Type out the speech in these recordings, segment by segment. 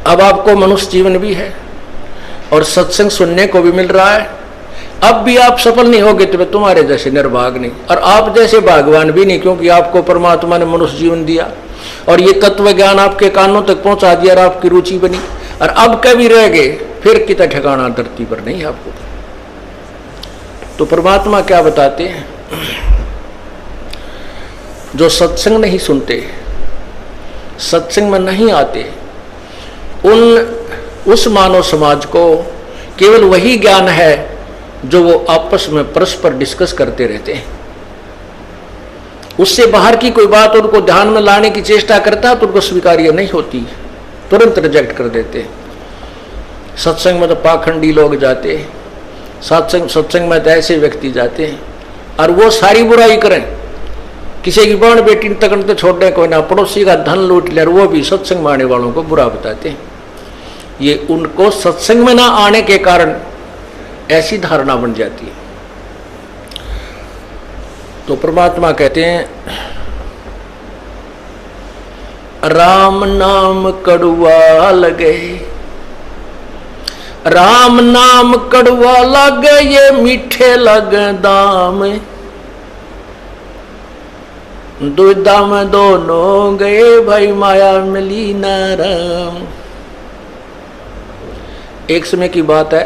अब आपको मनुष्य जीवन भी है और सत्संग सुनने को भी मिल रहा है, अब भी आप सफल नहीं होगे तो तुम्हारे जैसे निर्भाग नहीं, और आप जैसे भागवान भी नहीं, क्योंकि आपको परमात्मा ने मनुष्य जीवन दिया और ये तत्व ज्ञान आपके कानों तक पहुंचा दिया और आपकी रुचि बनी, और अब कभी रह गए फिर कितना ठिकाना धरती पर नहीं आपको। तो परमात्मा क्या बताते हैं, जो सत्संग नहीं सुनते, सत्संग में नहीं आते, उस मानव समाज को केवल वही ज्ञान है जो वो आपस में परस्पर डिस्कस करते रहते हैं। उससे बाहर की कोई बात उनको ध्यान में लाने की चेष्टा करता है तो उनको स्वीकार्य नहीं होती, तुरंत रिजेक्ट कर देते हैं। सत्संग में तो पाखंडी लोग जाते हैं, सत्संग में तो ऐसे व्यक्ति जाते हैं और वो सारी बुराई करें, किसी की बहन बेटी तक तो छोड़ने कोई ना, पड़ोसी का धन लूट ले, वो भी सत्संग में आने वालों को बुरा बताते हैं। ये उनको सत्संग में ना आने के कारण ऐसी धारणा बन जाती है। तो परमात्मा कहते हैं, राम नाम कड़वा लगे, राम नाम कड़वा लगे, ये मीठे लगे दाम, दुविधा में दोनों गए, भाई माया मिली ना राम। एक समय की बात है,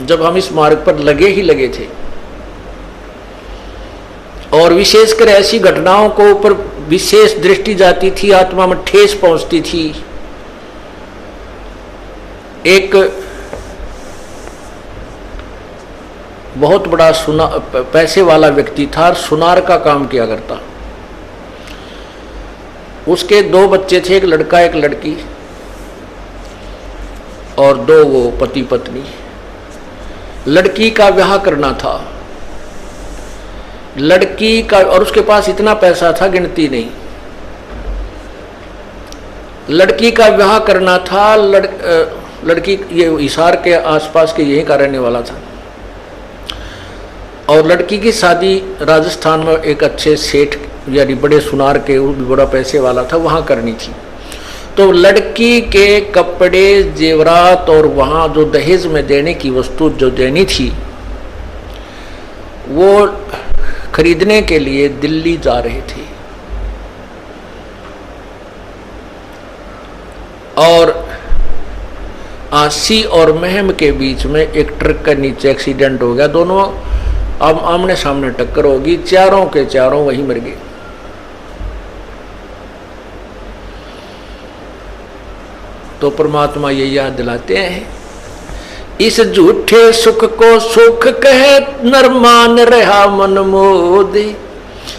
जब हम इस मार्ग पर लगे ही लगे थे और विशेषकर ऐसी घटनाओं को ऊपर विशेष दृष्टि जाती थी, आत्मा में ठेस पहुंचती थी। एक बहुत बड़ा पैसे वाला व्यक्ति था, सुनार का काम किया करता। उसके 2 बच्चे थे, एक लड़का एक लड़की, और 2 वो पति पत्नी। लड़की का ब्याह करना था, लड़की का, और उसके पास इतना पैसा था गिनती नहीं। लड़की का ब्याह करना था, लड़की ये हिसार के आसपास के यहीं का रहने वाला था, और लड़की की शादी राजस्थान में एक अच्छे सेठ यानी बड़े सुनार के, वो भी बड़ा पैसे वाला था, वहां करनी थी। तो लड़की के कपड़े जेवरात और वहाँ जो दहेज में देने की वस्तु जो देनी थी वो खरीदने के लिए दिल्ली जा रहे थे, और आसी और महम के बीच में एक ट्रक के नीचे एक्सीडेंट हो गया। दोनों आमने सामने टक्कर होगी, चारों के चारों वहीं मर गए। तो परमात्मा ये याद दिलाते हैं, इस झूठे सुख को सुख कहे नर मान रहा मन मोदे,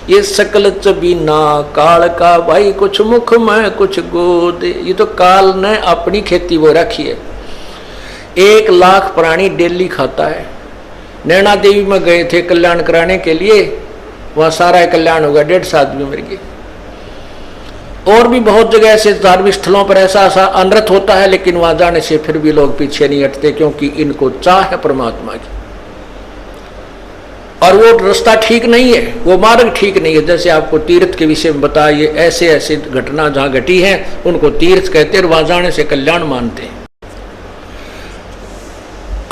ये सकल चबीना काल का, भाई कुछ मुख में कुछ गोदे। ये तो काल ने अपनी खेती वो रखी है। 1 लाख प्राणी डेली खाता है। नैना देवी में गए थे कल्याण कराने के लिए, वहां सारा कल्याण होगा, 150 आदमी मर गए। और भी बहुत जगह ऐसे धार्मिक स्थलों पर ऐसा अनर्थ होता है, लेकिन वहां जाने से फिर भी लोग पीछे नहीं हटते, क्योंकि इनको चाह है परमात्मा की। और वो रास्ता ठीक नहीं है, वो मार्ग ठीक नहीं है। जैसे आपको तीर्थ के विषय में बताया, ये ऐसे ऐसे घटना जहां घटी है उनको तीर्थ कहते हैं, वहां जाने से कल्याण मानते हैं।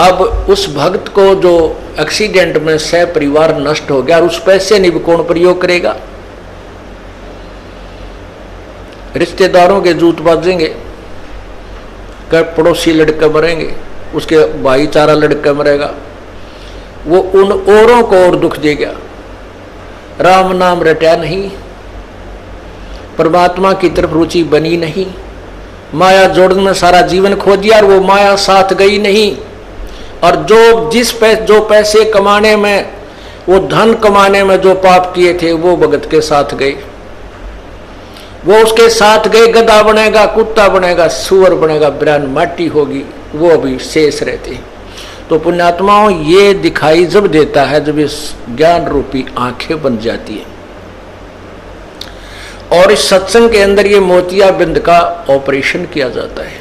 अब उस भक्त को जो एक्सीडेंट में परिवार नष्ट हो गया, और उस पैसे नहीं भी कौन प्रयोग करेगा? रिश्तेदारों के जूत बाजेंगे, पड़ोसी लड़के मरेंगे, उसके भाईचारा लड़का मरेगा, वो उन औरों को और दुख देगा। राम नाम रटा नहीं, परमात्मा की तरफ रुचि बनी नहीं, माया जोड़ने में सारा जीवन खो दिया और वो माया साथ गई नहीं। और जो पैसे कमाने में, वो धन कमाने में जो पाप किए थे वो भगत के साथ गए, वो उसके साथ गए। गधा बनेगा, कुत्ता बनेगा, सुअर बनेगा, बिरान माटी होगी, वो अभी शेष रहते। तो पुण्यात्माओं, ये दिखाई जब देता है जब इस ज्ञान रूपी आंखें बन जाती है, और इस सत्संग के अंदर ये मोतियाबिंद का ऑपरेशन किया जाता है।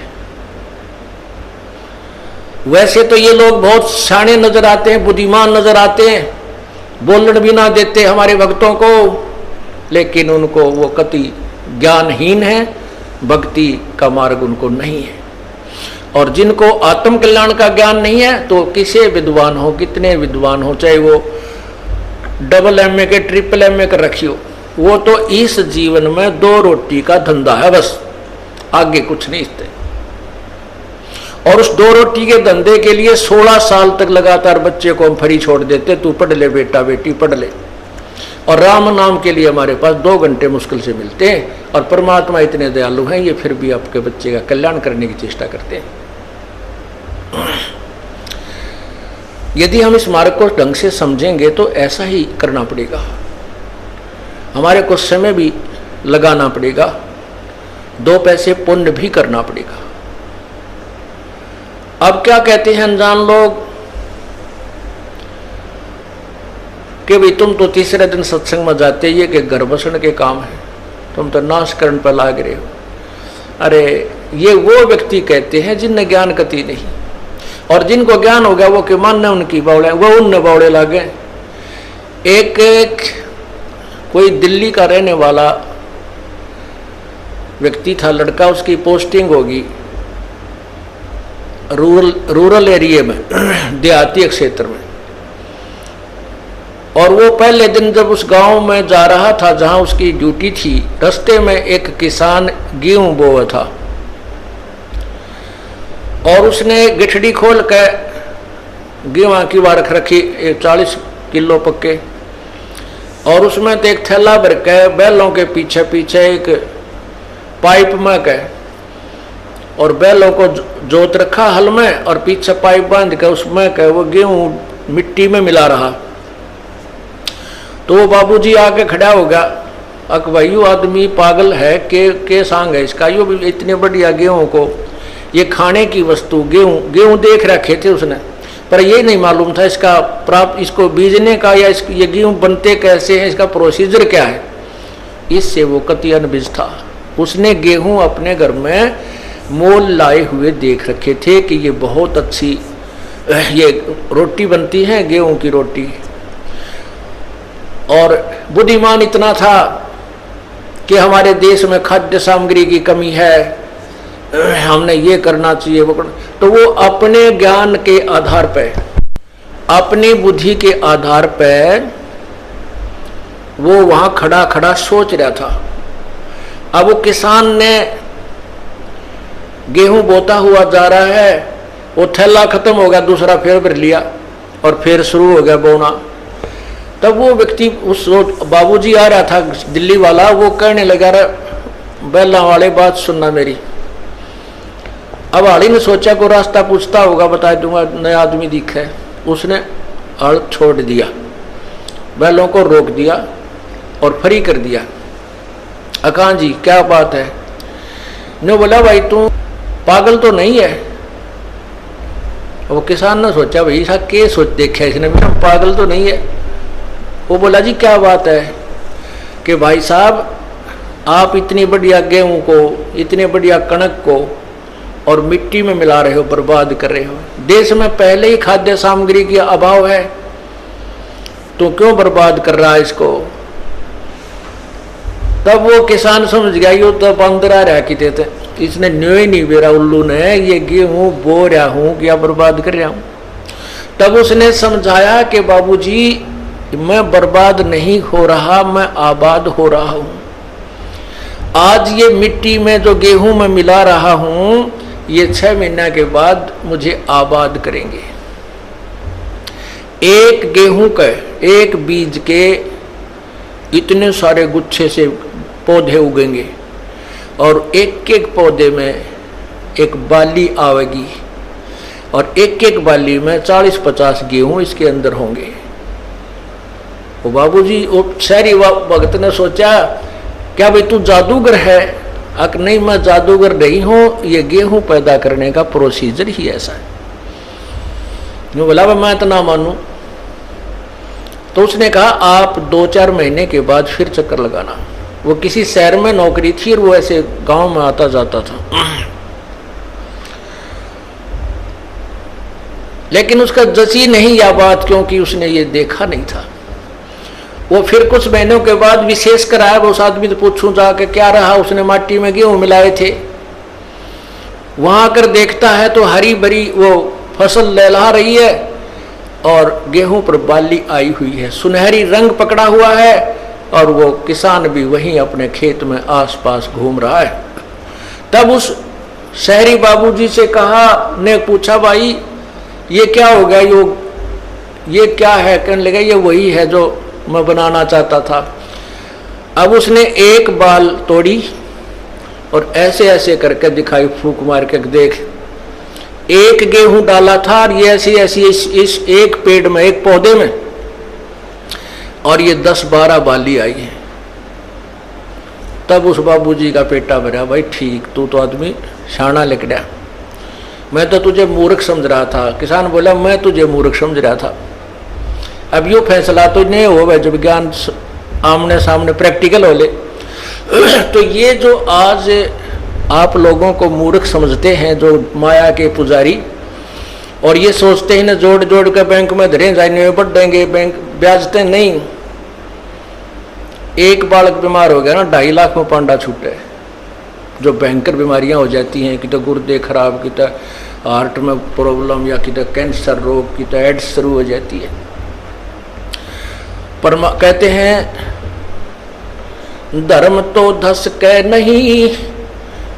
वैसे तो ये लोग बहुत शाणे नजर आते हैं, बुद्धिमान नजर आते हैं, बोलने भी ना देते हमारे भक्तों को, लेकिन उनको वो कति ज्ञानहीन है, भक्ति का मार्ग उनको नहीं है। और जिनको आत्म कल्याण का ज्ञान नहीं है तो किसी विद्वान हो, कितने विद्वान हो, चाहे वो डबल एमए के ट्रिपल एमए कर रखी हो, वो तो इस जीवन में 2 रोटी का धंधा है बस, आगे कुछ नहीं इससे। और उस 2 रोटी के धंधे के लिए 16 साल तक लगातार बच्चे को हम फ्री छोड़ देते, तू पढ़ ले बेटा, बेटी पढ़ ले। और राम नाम के लिए हमारे पास 2 घंटे मुश्किल से मिलते हैं, और परमात्मा इतने दयालु हैं, ये फिर भी आपके बच्चे का कल्याण करने की चेष्टा करते हैं। यदि हम इस मार्ग को ढंग से समझेंगे तो ऐसा ही करना पड़ेगा, हमारे को समय भी लगाना पड़ेगा, 2 पैसे पुण्य भी करना पड़ेगा। अब क्या कहते हैं अनजान लोग कि भाई तुम तो तीसरे दिन सत्संग में जाते, ये कि घर बसने के काम है, तुम तो नाश करण पर लाग रहे हो। अरे ये वो व्यक्ति कहते हैं जिनने ज्ञान कति नहीं, और जिनको ज्ञान हो गया वो कि मानने उनकी बावड़े, वो उनने बावड़े लागे। एक कोई दिल्ली का रहने वाला व्यक्ति था, लड़का, उसकी पोस्टिंग होगी रूरल एरिया में, देहाती क्षेत्र में, और वो पहले दिन जब उस गांव में जा रहा था जहां उसकी ड्यूटी थी, रास्ते में एक किसान गेहूं बोया था, और उसने गिठड़ी खोल के गेहूं की वारख रखी 40 किलो पक्के, और उसमें तो एक थैला भर के बैलों के पीछे पीछे एक पाइप में के, और बैलों को जोत रखा हल में, और पीछे पाइप बांध के उसमें के वो गेहूं मिट्टी में मिला रहा। तो वो बाबूजी आके खड़ा हो गया, अक भाई यू आदमी पागल है के सांग है इसका, यू भी इतने बढ़िया गेहूं को, ये खाने की वस्तु गेहूं देख रखे थे उसने, पर ये नहीं मालूम था इसका प्राप्त, इसको बीजने का या ये गेहूं बनते कैसे हैं, इसका प्रोसीजर क्या है। इससे वो कति अनभिज था। उसने गेहूं अपने घर में मोल लाए हुए देख रखे थे कि ये बहुत अच्छी ये रोटी बनती है, गेहूं की रोटी। और बुद्धिमान इतना था कि हमारे देश में खाद्य सामग्री की कमी है, हमने ये करना चाहिए वो करना, तो वो अपने ज्ञान के आधार पर, अपनी बुद्धि के आधार पर वो वहां खड़ा खड़ा सोच रहा था। अब वो किसान ने गेहूं बोता हुआ जा रहा है, वो थैला खत्म हो गया, दूसरा फिर भर लिया और फिर शुरू हो गया बोना। तब वो व्यक्ति, उस बाबूजी आ रहा था दिल्ली वाला, वो कहने लगा, बैला वाले बात सुनना मेरी। अब हाड़ी ने सोचा को रास्ता पूछता होगा, बता दूंगा, नया आदमी दिखा है। उसने हल छोड़ दिया, बैलों को रोक दिया और फ्री कर दिया। अकान जी क्या बात है? ने बोला भाई तू पागल तो नहीं है? वो किसान ने सोचा भाई ऐसा के सोच देखा इसने, पागल तो नहीं है। वो बोला जी क्या बात है कि भाई साहब आप इतनी बढ़िया गेहूं को, इतने बढ़िया कणक को और मिट्टी में मिला रहे हो, बर्बाद कर रहे हो। देश में पहले ही खाद्य सामग्री की अभाव है, तो क्यों बर्बाद कर रहा है इसको? तब वो किसान समझ गया ये तो अंदर आ रहा कि थे, इसने न्यो ही नहीं बेरा उल्लू ने, ये गेहूं बो रहा हूं क्या बर्बाद कर रहा हूं। तब उसने समझाया कि बाबूजी मैं बर्बाद नहीं हो रहा, मैं आबाद हो रहा हूं। आज ये मिट्टी में जो गेहूं मैं मिला रहा हूं, ये 6 महीने के बाद मुझे आबाद करेंगे। एक गेहूं के, एक बीज के इतने सारे गुच्छे से पौधे उगेंगे और एक एक पौधे में एक बाली आवेगी और एक एक बाली में 40-50 गेहूं इसके अंदर होंगे। वो बाबूजी, वो शहरी भगत ने सोचा क्या भाई तू जादूगर है? अक नहीं, मैं जादूगर नहीं हूं, ये गेहूं पैदा करने का प्रोसीजर ही ऐसा है। यूं बोला मैं तो ना मानू। तो उसने कहा आप 2-4 महीने के बाद फिर चक्कर लगाना। वो किसी शहर में नौकरी थी और वो ऐसे गांव में आता जाता था, लेकिन उसका जची नहीं यह बात, क्योंकि उसने ये देखा नहीं था। वो फिर कुछ महीनों के बाद विशेष कराया, वो उस आदमी से पूछूं जाके क्या रहा, उसने माटी में गेहूं मिलाए थे। वहां आकर देखता है तो हरी भरी वो फसल लहला रही है और गेहूं पर बाली आई हुई है, सुनहरी रंग पकड़ा हुआ है, और वो किसान भी वहीं अपने खेत में आसपास घूम रहा है। तब उस शहरी बाबूजी से ने पूछा, भाई ये क्या हो गया, ये क्या है? कहने लगा, ये वही है जो मैं बनाना चाहता था। अब उसने एक बाल तोड़ी और ऐसे ऐसे करके दिखाई, फूंक मार के, देख एक गेहूं डाला था और ये ऐसी ऐसी इस एक पेड़ में, एक पौधे में, और ये 10-12 बाली आई है। तब उस बाबूजी का पेटा भरा, भाई ठीक, तू तो आदमी शाना लिकड़ा, मैं तो तुझे मूर्ख समझ रहा था। किसान बोला, मैं तुझे मूर्ख समझ रहा था। अब यो फैसला तो नहीं हो जब विज्ञान आमने सामने प्रैक्टिकल हो ले। तो ये जो आज आप लोगों को मूर्ख समझते हैं, जो माया के पुजारी, और ये सोचते हैं ना जोड़ जोड़ के बैंक में धरे जाएंगे, बढ़ देंगे, बैंक ब्याजते नहीं। एक बालक बीमार हो गया ना, 2.5 लाख में पांडा छूटे। जो भयंकर बीमारियां हो जाती हैं, कि तो गुर्दे खराब, कि तो हार्ट में प्रॉब्लम, या कि तो कैंसर रोग, कि तो एड्स शुरू हो जाती है। पर कहते हैं धर्म तो धस के नहीं,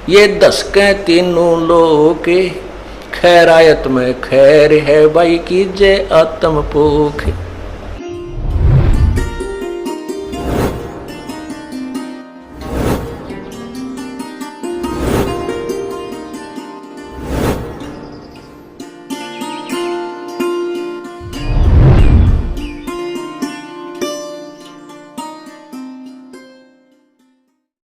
ये धस के तीनों लोग, खैरायत में खैर है भाई कीजे आत्म पोख।